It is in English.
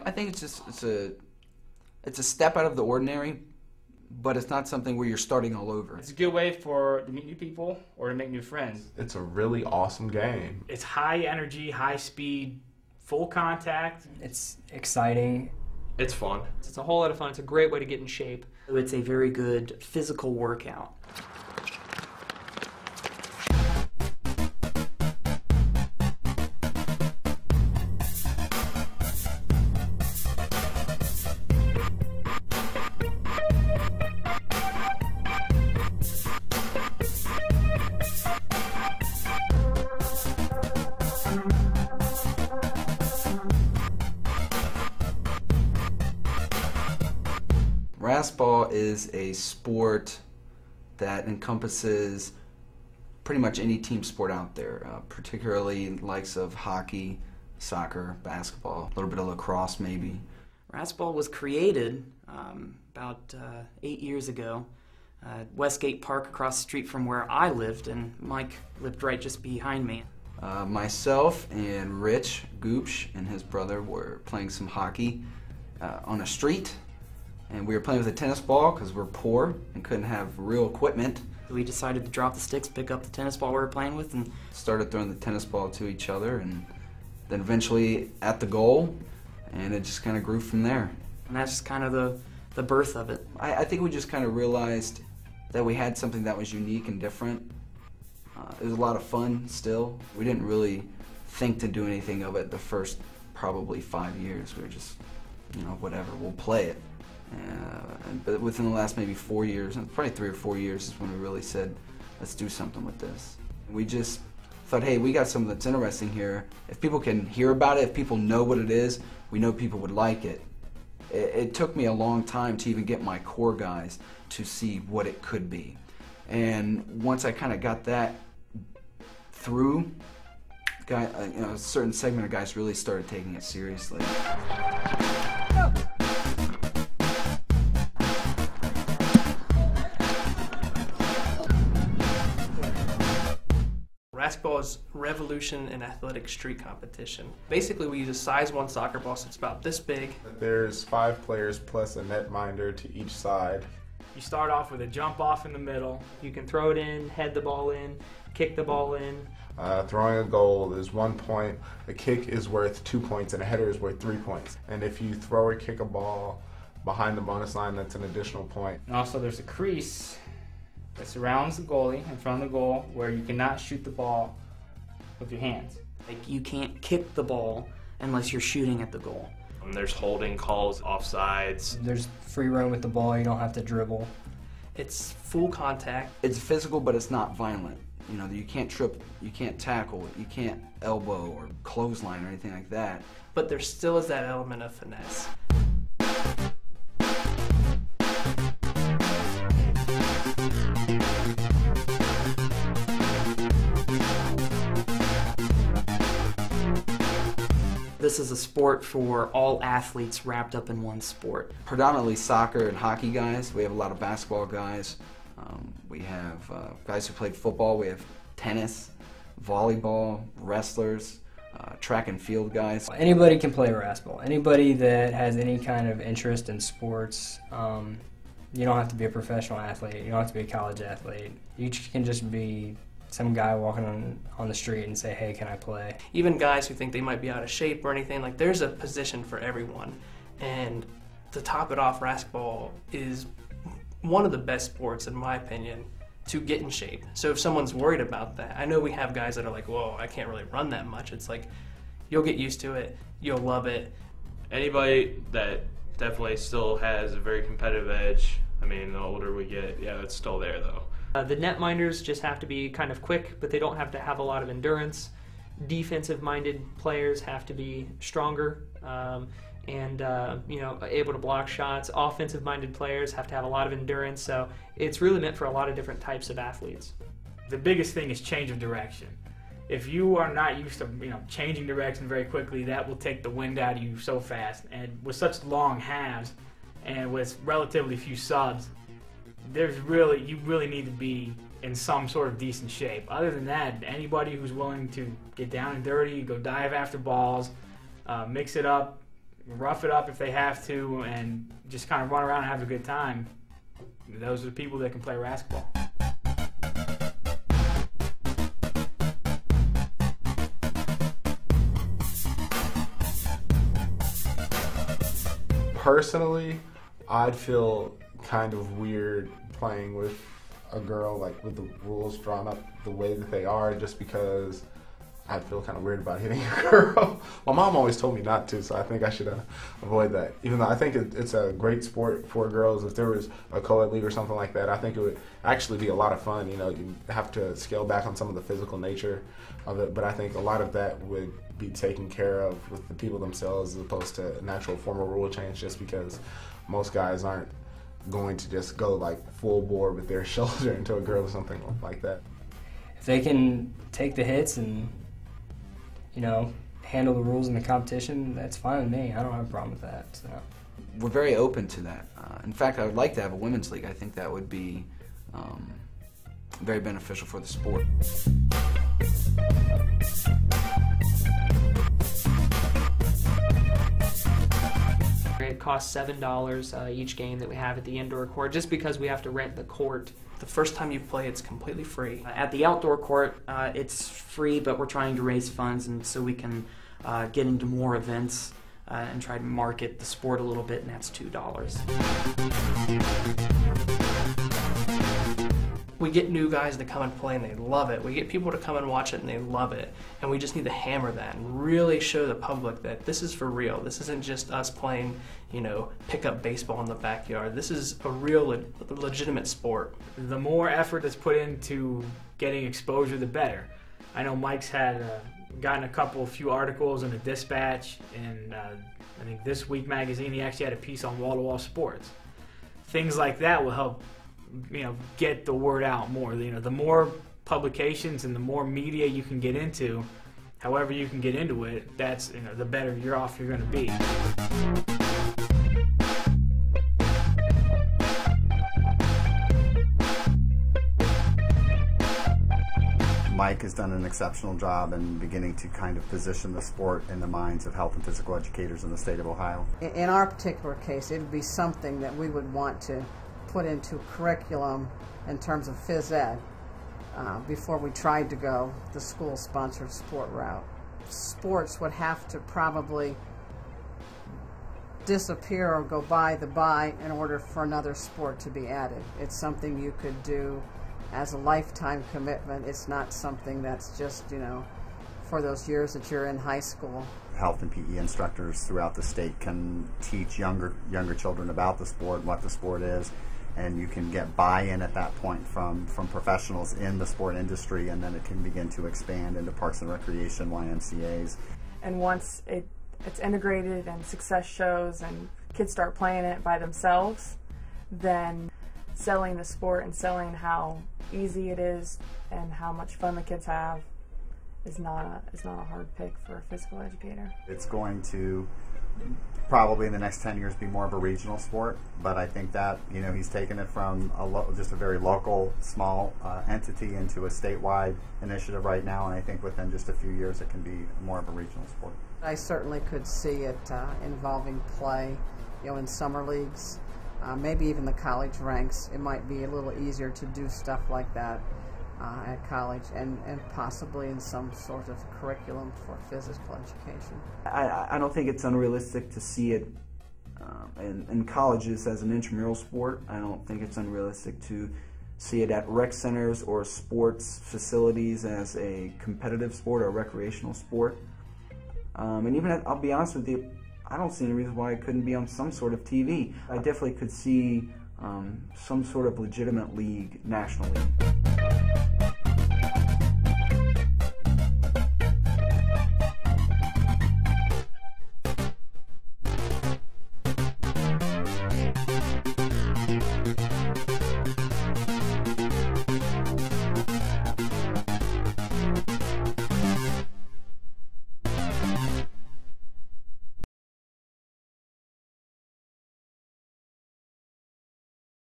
I think it's a step out of the ordinary, but it's not something where you're starting all over. It's a good way to meet new people or to make new friends. It's a really awesome game. It's high energy, high speed, full contact. It's exciting. It's fun. It's a whole lot of fun. It's a great way to get in shape. It's a very good physical workout. RASCball is a sport that encompasses pretty much any team sport out there, particularly likes of hockey, soccer, basketball, a little bit of lacrosse maybe. RASCball was created about 8 years ago at Westgate Park across the street from where I lived, and Mike lived right just behind me. Myself and Rich Goopsh and his brother were playing some hockey on a street. And we were playing with a tennis ball because we're poor and couldn't have real equipment. We decided to drop the sticks, pick up the tennis ball we were playing with, and started throwing the tennis ball to each other, and then eventually at the goal, and it just kind of grew from there. And that's just kind of the birth of it. I think we just kind of realized that we had something that was unique and different. It was a lot of fun still. We didn't really think to do anything of it the first probably 5 years. We were just, you know, whatever, we'll play it. But within the last maybe 4 years, probably 3 or 4 years, is when we really said, let's do something with this. We just thought, hey, we got something that's interesting here. If people can hear about it, if people know what it is, we know people would like it. It took me a long time to even get my core guys to see what it could be. And once I kind of got that through, a certain segment of guys really started taking it seriously. RASCball is revolution in athletic street competition. Basically, we use a size 1 soccer ball, so it's about this big. There's 5 players plus a netminder to each side. You start off with a jump off in the middle. You can throw it in, head the ball in, kick the ball in. Throwing a goal is 1 point, a kick is worth 2 points, and a header is worth 3 points. And if you throw or kick a ball behind the bonus line, that's an additional point. And also there's a crease that surrounds the goalie in front of the goal where you cannot shoot the ball with your hands. Like, you can't kick the ball unless you're shooting at the goal. There's holding calls, offsides. There's free run with the ball, you don't have to dribble. It's full contact. It's physical, but it's not violent. You know, you can't trip, you can't tackle, you can't elbow or clothesline or anything like that. But there still is that element of finesse. This is a sport for all athletes wrapped up in one sport. Predominantly soccer and hockey guys. We have a lot of basketball guys. We have guys who played football. We have tennis, volleyball, wrestlers, track and field guys. Anybody can play RASCball. Anybody that has any kind of interest in sports. You don't have to be a professional athlete. You don't have to be a college athlete. You can just be some guy walking on the street and say, hey, can I play? Even guys who think they might be out of shape or anything, like, there's a position for everyone. And to top it off, RASCball is one of the best sports, in my opinion, to get in shape. So if someone's worried about that, I know we have guys that are like, whoa, I can't really run that much. It's like, you'll get used to it, you'll love it. Anybody that definitely still has a very competitive edge, I mean, the older we get, yeah, it's still there though. The netminders just have to be kind of quick, but they don't have to have a lot of endurance. Defensive-minded players have to be stronger and you know, able to block shots. Offensive-minded players have to have a lot of endurance. So it's really meant for a lot of different types of athletes. The biggest thing is change of direction. If you are not used to, you know, changing direction very quickly, that will take the wind out of you so fast. And with such long halves and with relatively few subs, you really need to be in some sort of decent shape. Other than that, anybody who's willing to get down and dirty, go dive after balls, mix it up, rough it up if they have to, and just kind of run around and have a good time, those are the people that can play RASCball. Personally, I'd feel kind of weird playing with a girl, like with the rules drawn up the way that they are, just because I'd feel kind of weird about hitting a girl. My mom always told me not to, so I think I should avoid that. Even though I think it's a great sport for girls. If there was a co-ed league or something like that, I think it would actually be a lot of fun. You know, you have to scale back on some of the physical nature of it, but I think a lot of that would be taken care of with the people themselves as opposed to an actual formal rule change, just because most guys aren't going to just go like full bore with their shoulder into a girl or something like that. If they can take the hits and, you know, handle the rules in the competition, that's fine with me. I don't have a problem with that. So. We're very open to that. In fact, I would like to have a women's league. I think that would be very beneficial for the sport. It costs $7 each game that we have at the indoor court, just because we have to rent the court. The first time you play, it's completely free. At the outdoor court, it's free, but we're trying to raise funds, and so we can get into more events and try to market the sport a little bit, and that's $2. We get new guys to come and play and they love it. We get people to come and watch it and they love it. And we just need to hammer that and really show the public that this is for real. This isn't just us playing, you know, pickup baseball in the backyard. This is a real, legitimate sport. The more effort that's put into getting exposure, the better. I know Mike's had gotten a few articles in the Dispatch, and I think This Week magazine, he actually had a piece on wall-to-wall sports. Things like that will help, you know, get the word out more. You know, the more publications and the more media you can get into, however you can get into it, that's, you know, the better you're off you're going to be. Mike has done an exceptional job in beginning to kind of position the sport in the minds of health and physical educators in the state of Ohio. In our particular case, it would be something that we would want to put into curriculum in terms of phys ed before we tried to go the school-sponsored sport route. Sports would have to probably disappear or go by in order for another sport to be added. It's something you could do as a lifetime commitment. It's not something that's just, you know, for those years that you're in high school. Health and PE instructors throughout the state can teach younger children about the sport, what the sport is, and you can get buy-in at that point from professionals in the sport industry, and then it can begin to expand into Parks and Recreation, YMCAs. And once it's integrated and success shows and kids start playing it by themselves, then selling the sport and selling how easy it is and how much fun the kids have is not a hard pick for a physical educator. It's going to probably in the next 10 years be more of a regional sport, but I think that, you know, he's taken it from just a very local, small entity into a statewide initiative right now, and I think within just a few years it can be more of a regional sport. I certainly could see it involving play, you know, in summer leagues. Maybe even the college ranks. It might be a little easier to do stuff like that at college, and possibly in some sort of curriculum for physical education. I don't think it's unrealistic to see it in colleges as an intramural sport. I don't think it's unrealistic to see it at rec centers or sports facilities as a competitive sport or a recreational sport. And even, I'll be honest with you, I don't see any reason why it couldn't be on some sort of TV. I definitely could see some sort of legitimate league nationally.